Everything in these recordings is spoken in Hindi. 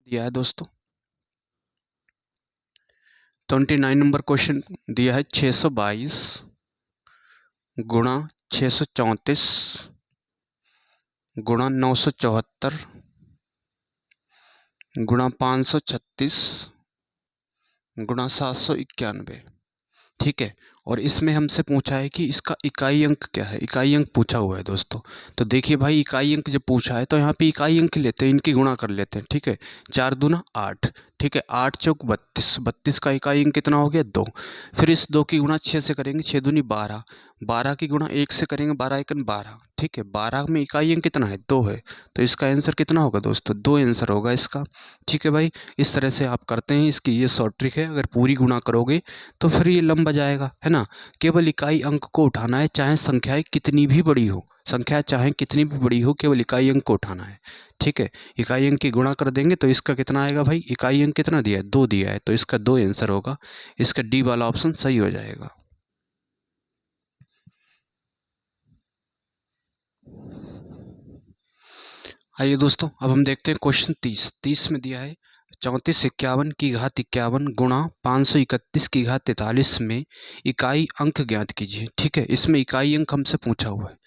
दिया है दोस्तों। 29 नंबर क्वेश्चन दिया है 622 गुणा 634 गुणा 974 गुणा 536 गुणा 791। ठीक है, और इसमें हमसे पूछा है कि इसका इकाई अंक क्या है। इकाई अंक पूछा हुआ है दोस्तों। तो देखिए भाई, इकाई अंक जब पूछा है तो यहाँ पे इकाई अंक लेते हैं, इनकी गुणा कर लेते हैं। ठीक है, 4 दूना 8। ठीक है, 8 चौक 32, 32 का इकाई अंक कितना हो गया 2। फिर इस 2 की गुणा 6 से करेंगे, 6 दूनी 12, 12 की गुणा 1 से करेंगे, 12 एकन 12। ठीक है, 12 में इकाई अंक कितना है 2 है, तो इसका आंसर कितना होगा दोस्तों 2 आंसर होगा इसका। ठीक है भाई, इस तरह से आप करते हैं, इसकी ये शॉर्ट ट्रिक है। अगर पूरी गुणा करोगे तो फिर ये लंबा जाएगा, है ना। केवल इकाई अंक को उठाना है, चाहे संख्याएं कितनी भी बड़ी हो, संख्या चाहे कितनी भी बड़ी हो, केवल इकाई अंक को उठाना है। ठीक है, इकाई अंक की गुणा कर देंगे तो इसका कितना आएगा भाई, इकाई अंक कितना दिया है 2 दिया है, तो इसका 2 आंसर होगा। इसका डी वाला ऑप्शन सही हो जाएगा। आइए दोस्तों, अब हम देखते हैं क्वेश्चन 30 में दिया है 3451 गुणा 531 की घात 43 में इकाई अंक ज्ञात कीजिए। ठीक है, इसमें इकाई अंक हमसे पूछा हुआ है।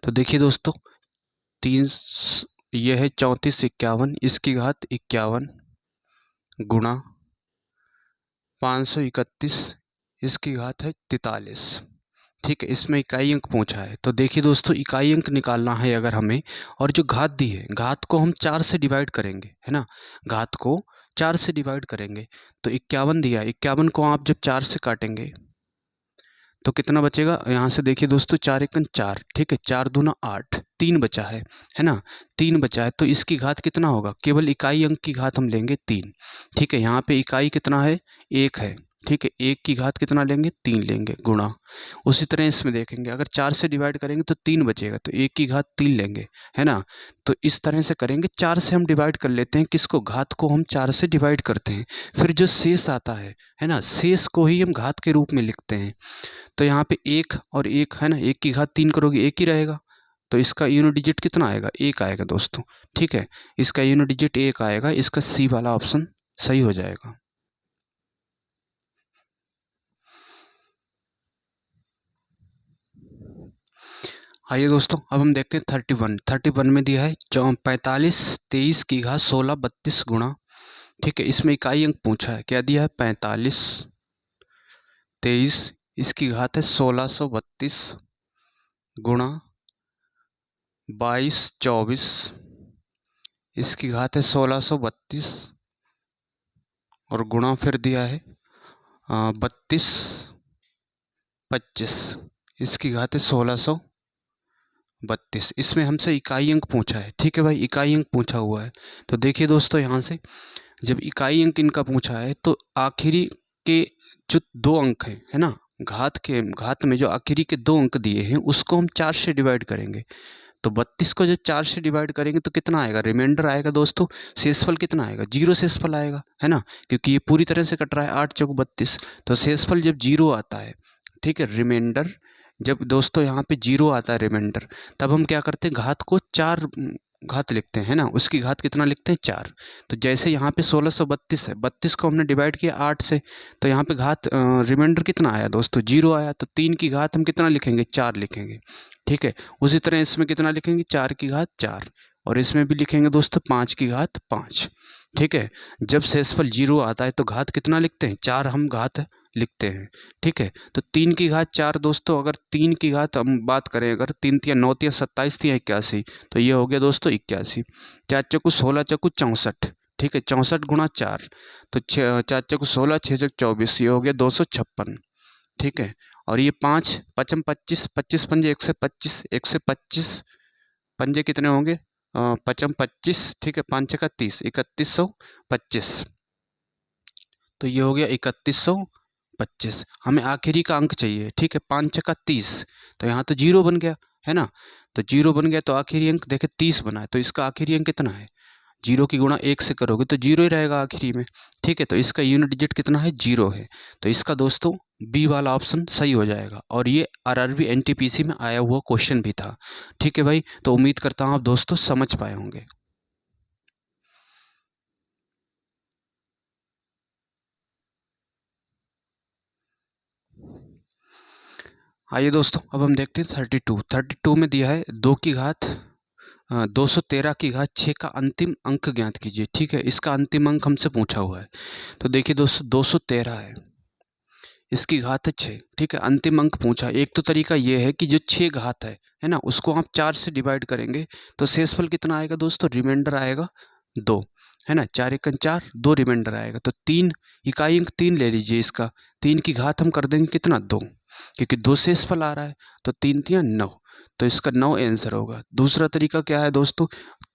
तो देखिए दोस्तों, 3 यह है 3451 इसकी घात 51 गुणा 531 इसकी घात है 43। ठीक है, इसमें इकाई अंक पूछा है। तो देखिए दोस्तों, इकाई अंक निकालना है अगर हमें, और जो घात दी है, घात को हम 4 से डिवाइड करेंगे, है ना। घात को 4 से डिवाइड करेंगे तो 51 दिया है, 51 को आप जब 4 से काटेंगे तो कितना बचेगा। यहाँ से देखिए दोस्तों, 4 एकन 4। ठीक है, 4 दूना 8, 3 बचा है ना। 3 बचा है तो इसकी घात कितना होगा, केवल इकाई अंक की घात हम लेंगे 3। ठीक है, यहाँ पे इकाई कितना है 1 है। ठीक है, 1 की घात कितना लेंगे 3 लेंगे गुणा। उसी तरह इसमें देखेंगे, अगर 4 से डिवाइड करेंगे तो 3 बचेगा, तो 1 की घात 3 लेंगे, है ना। तो इस तरह से करेंगे, 4 से हम डिवाइड कर लेते हैं, किसको, घात को हम 4 से डिवाइड करते हैं। फिर जो शेष आता है ना, शेष को ही हम घात के रूप में लिखते हैं। तो यहाँ पे 1 और 1 है ना, 1 की घात 3 करोगे 1 ही रहेगा, तो इसका यूनिट डिजिट कितना आएगा 1 आएगा दोस्तों। ठीक है, इसका यूनिट डिजिट 1 आएगा, इसका सी वाला ऑप्शन सही हो जाएगा। आइए दोस्तों, अब हम देखते हैं 31 में दिया है 45 23 की घात 16 32 गुणा। ठीक है, इसमें इकाई अंक पूछा है, क्या दिया है 45 23 इसकी घात है 1632 गुणा 22 24 इसकी घात है 1632 और गुणा फिर दिया है 32 25 इसकी घात है 1632। इसमें हमसे इकाई अंक पूछा है। ठीक है भाई, इकाई अंक पूछा हुआ है। तो देखिए दोस्तों, यहाँ से जब इकाई अंक इनका पूछा है तो आखिरी के जो 2 अंक हैं, है ना, घात में जो आखिरी के 2 अंक दिए हैं उसको हम 4 से डिवाइड करेंगे। तो 32 को जब 4 से डिवाइड करेंगे तो कितना आएगा, रिमाइंडर आएगा दोस्तों। शेषफल कितना आएगा, 0 शेषफल आएगा, है ना, क्योंकि ये पूरी तरह से कट रहा है 8 चौक 32। तो शेषफल जब 0 आता है, ठीक है, रिमाइंडर जब दोस्तों यहाँ पे 0 आता है रिमाइंडर, तब हम क्या करते हैं, घात को 4 घात लिखते हैं, है ना, उसकी घात कितना लिखते हैं 4। तो जैसे यहाँ पे 1632 है, 32 को हमने डिवाइड किया 8 से, तो यहाँ पे घात रिमाइंडर कितना आया दोस्तों 0 आया, तो 3 की घात हम कितना लिखेंगे 4 लिखेंगे। ठीक है, उसी तरह इसमें कितना लिखेंगे 4 की घात 4, और इसमें भी लिखेंगे दोस्तों 5 की घात 5। ठीक है, जब शेषफल 0 आता है तो घात कितना लिखते हैं 4 हम घात लिखते हैं। ठीक है, तो 3 की घात 4 दोस्तों, अगर 3 की घात हम बात करें, अगर 3 तिया 9 तिया 27 तिया 81, तो ये हो गया दोस्तों 81। 4 चौकू 16 चौकू 64। ठीक है, 64 गुणा 4, तो 4 चौकू 16 6 चौक 24, ये हो गया 256। ठीक है, और ये 5 पचम 25 25 पंजे 125 125 पंजे कितने होंगे 25। ठीक है, 5 का 30 3125, तो ये हो गया 3125। हमें आखिरी का अंक चाहिए। ठीक है, 5 का 30, तो यहाँ तो 0 बन गया, है ना, तो 0 बन गया, तो आखिरी अंक देखे 30 बना है, तो इसका आखिरी अंक कितना है, 0 की गुणा 1 से करोगे तो 0 ही रहेगा आखिरी में। ठीक है, तो इसका यूनिट डिजिट कितना है 0 है, तो इसका दोस्तों बी वाला ऑप्शन सही हो जाएगा। और ये आरआरबी एनटीपीसी में आया हुआ क्वेश्चन भी था। ठीक है भाई, तो उम्मीद करता हूँ आप दोस्तों समझ पाए होंगे। आइए दोस्तों, अब हम देखते हैं 32 में दिया है 213 की घात 6 का अंतिम अंक ज्ञात कीजिए। ठीक है, इसका अंतिम अंक हमसे पूछा हुआ है। तो देखिए दोस्तों, 213 है, इसकी घात है 6। ठीक है, अंतिम अंक पूछा। एक तो तरीका ये है कि जो 6 घात है ना, उसको आप 4 से डिवाइड करेंगे तो शेषफल कितना आएगा दोस्तों, रिमाइंडर आएगा 2, है ना। 4 एकन 4, 2 रिमाइंडर आएगा। तो 3 इकाई अंक 3 ले लीजिए इसका। 3 की घात हम कर देंगे कितना, 2, क्योंकि 2 शेषफल आ रहा है। तो 3 तियां 9, तो इसका 9 आंसर होगा। दूसरा तरीका क्या है दोस्तों,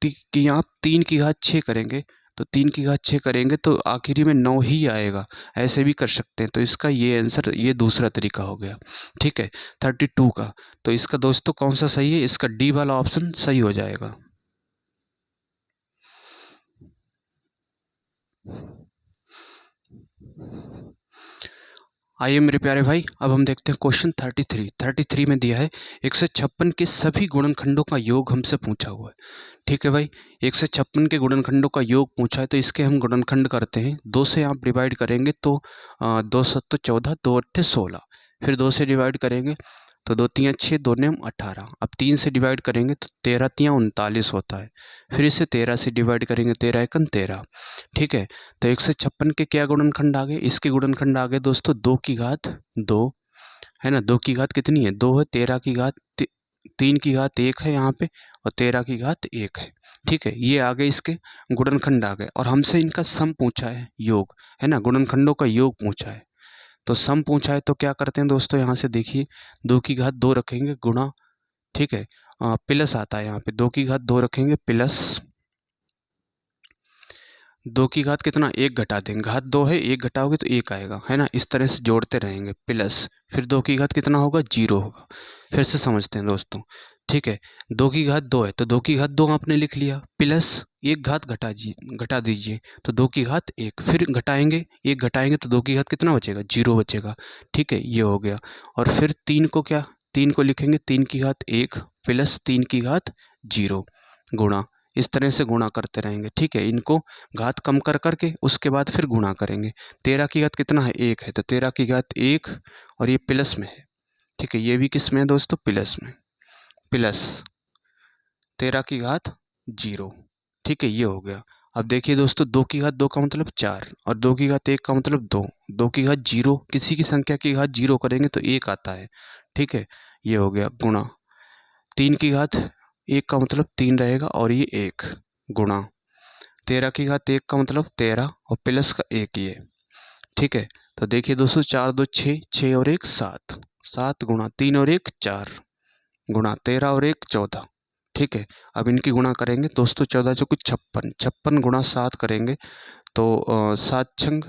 कि आप 3 की घात 6 करेंगे, तो 3 की घात 6 करेंगे तो आखिरी में 9 ही आएगा। ऐसे भी कर सकते हैं। तो इसका ये आंसर, ये दूसरा तरीका हो गया। ठीक है, 32 का। तो इसका दोस्तों कौन सा सही है, इसका डी वाला ऑप्शन सही हो जाएगा। आइए मेरे प्यारे भाई, अब हम देखते हैं क्वेश्चन 33 में दिया है 156 के सभी गुणनखंडों का योग हमसे पूछा हुआ है। ठीक है भाई, 156 के गुणनखंडों का योग पूछा है, तो इसके हम गुणनखंड करते हैं। 2 से आप डिवाइड करेंगे तो 2 7 14, 2 8 16, फिर 2 से डिवाइड करेंगे तो 2 तियां 6, 2 नेम 18। अब 3 से डिवाइड करेंगे तो 13 तियां 39 होता है। फिर इसे 13 से डिवाइड करेंगे, 13 एकन 13। ठीक है, तो 156 के क्या गुणनखंड आ गए, इसके गुणनखंड आ गए दोस्तों 2 की घात 2, है ना। 2 की घात कितनी है, 2 है। 13 की घात 3 की घात 1 है यहाँ पे, और 13 की घात 1 है। ठीक है, ये आ गए इसके गुणनखंड आ गए, और हमसे इनका सम पूछा है, योग, है ना, गुणनखंडों का योग पूछा है। तो सम पूछा है तो क्या करते हैं दोस्तों, यहाँ से देखिए 2 की घात 2 रखेंगे गुणा, ठीक है, प्लस आता है यहाँ पे, 2 की घात 2 रखेंगे प्लस 2 की घात कितना, 1 घटा देंगे, घात 2 है, 1 घटाओगे तो 1 आएगा, है ना। इस तरह से जोड़ते रहेंगे प्लस, फिर 2 की घात कितना होगा, 0 होगा। फिर से समझते हैं दोस्तों। ठीक है, 2 की घात 2 है तो 2 की घात 2 आपने लिख लिया, प्लस 1 घात घटा दीजिए तो 2 की घात 1, फिर घटाएंगे, 1 घटाएंगे तो 2 की घात कितना बचेगा, 0 बचेगा। ठीक है, ये हो गया। और फिर 3 को क्या, 3 को लिखेंगे 3 की घात 1 प्लस 3 की घात 0 गुणा, इस तरह से गुणा करते रहेंगे। ठीक है, इनको घात कम कर करके उसके बाद फिर गुणा करेंगे। 13 की घात कितना है, 1 है, तो 13 की घात 1, और ये प्लस में है। ठीक है, ये भी किस में है दोस्तों, प्लस में, प्लस 13 की घात 0। ठीक है, ये हो गया। अब देखिए दोस्तों, 2 की घात 2 का मतलब 4, और 2 की घात 1 का मतलब 2, 2 की घात 0, किसी की संख्या की घात 0 करेंगे तो 1 आता है। ठीक है, ये हो गया गुणा, 3 की घात 1 का मतलब 3 रहेगा, और ये 1 गुणा 13 की घात 1 का मतलब 13, और प्लस का 1 ये। ठीक है, तो देखिए दोस्तों, 4 2 6, 6 और 1 7, 7 गुणा 3 और 1 4, गुणा 13 और 1 14। ठीक है, अब इनकी गुणा करेंगे दोस्तों, 14 जो कुछ 56, 56 गुणा 7 करेंगे तो 7 छंग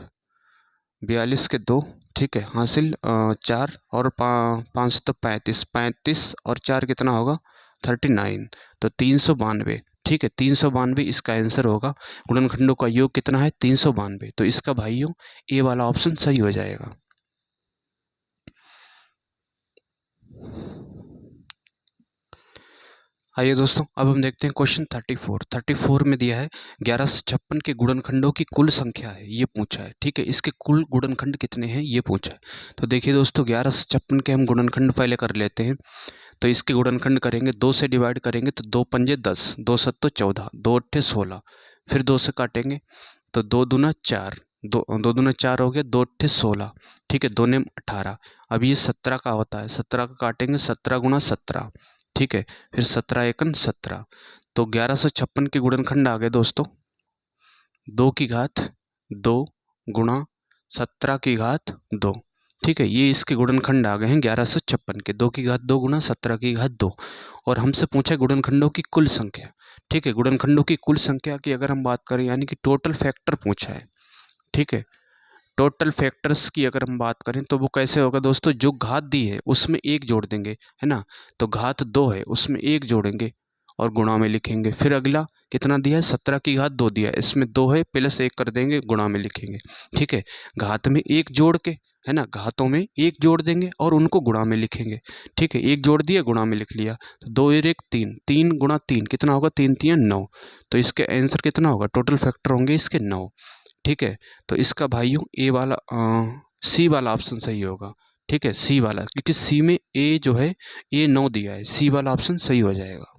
42 के 2। ठीक है, हासिल 4 और 5 तो 35, 35 और 4 कितना होगा, 39, तो 392। ठीक है, 392 इसका आंसर होगा। गुणनखंडों का योग कितना है, 392, तो इसका भाइयों ए वाला ऑप्शन सही हो जाएगा। आइए दोस्तों, अब हम देखते हैं क्वेश्चन 34 में दिया है 1156 के गुणनखंडों की कुल संख्या है, ये पूछा है। ठीक है, इसके कुल गुणनखंड कितने हैं ये पूछा है। तो देखिए दोस्तों, 1156 के हम गुणनखंड पहले कर लेते हैं। तो इसके गुणनखंड करेंगे, 2 से डिवाइड करेंगे तो 2 पंजे 10, 2 सत्तो 14, 2 अट्ठे 16, फिर 2 से काटेंगे तो 2 दूना 4, 2 दूना 4 हो गया, 2 अट्ठे 16। ठीक है, 2 नेम 18। अब ये 17 का होता है, 17 का काटेंगे, 17 गुना 17। ठीक है, फिर 17 एकन 17, तो 1156 के गुणनखंड आ गए दोस्तों, 2 की घात 2 गुणा 17 की घात 2। ठीक है, ये इसके गुणनखंड आ गए हैं 1156 के, 2 की घात 2 गुणा 17 की घात 2। और हमसे पूछा गुणनखंडों की कुल संख्या। ठीक है, गुणनखंडों की कुल संख्या की अगर हम बात करें, यानी कि टोटल फैक्टर पूछा है। ठीक है, टोटल फैक्टर्स की अगर हम बात करें तो वो कैसे होगा दोस्तों, जो घात दी है उसमें 1 जोड़ देंगे, है ना। तो घात 2 है, उसमें 1 जोड़ेंगे और गुणा में लिखेंगे। फिर अगला कितना दिया है, 17 की घात 2 दिया है, इसमें 2 है, प्लस 1 कर देंगे, गुणा में लिखेंगे। ठीक है, घात में 1 जोड़ के, है ना, घातों में 1 जोड़ देंगे और उनको गुणा में लिखेंगे। ठीक है, 1 जोड़ दिया, गुणा में लिख लिया, तो 2 और 1 3, 3 गुणा 3 कितना होगा, 3 3 9। तो इसके आंसर कितना होगा, टोटल फैक्टर होंगे इसके 9। ठीक है, तो इसका भाइयों ए वाला सी वाला ऑप्शन सही होगा। ठीक है, सी वाला, क्योंकि सी में ए जो है ए 9 दिया है, सी वाला ऑप्शन सही हो जाएगा।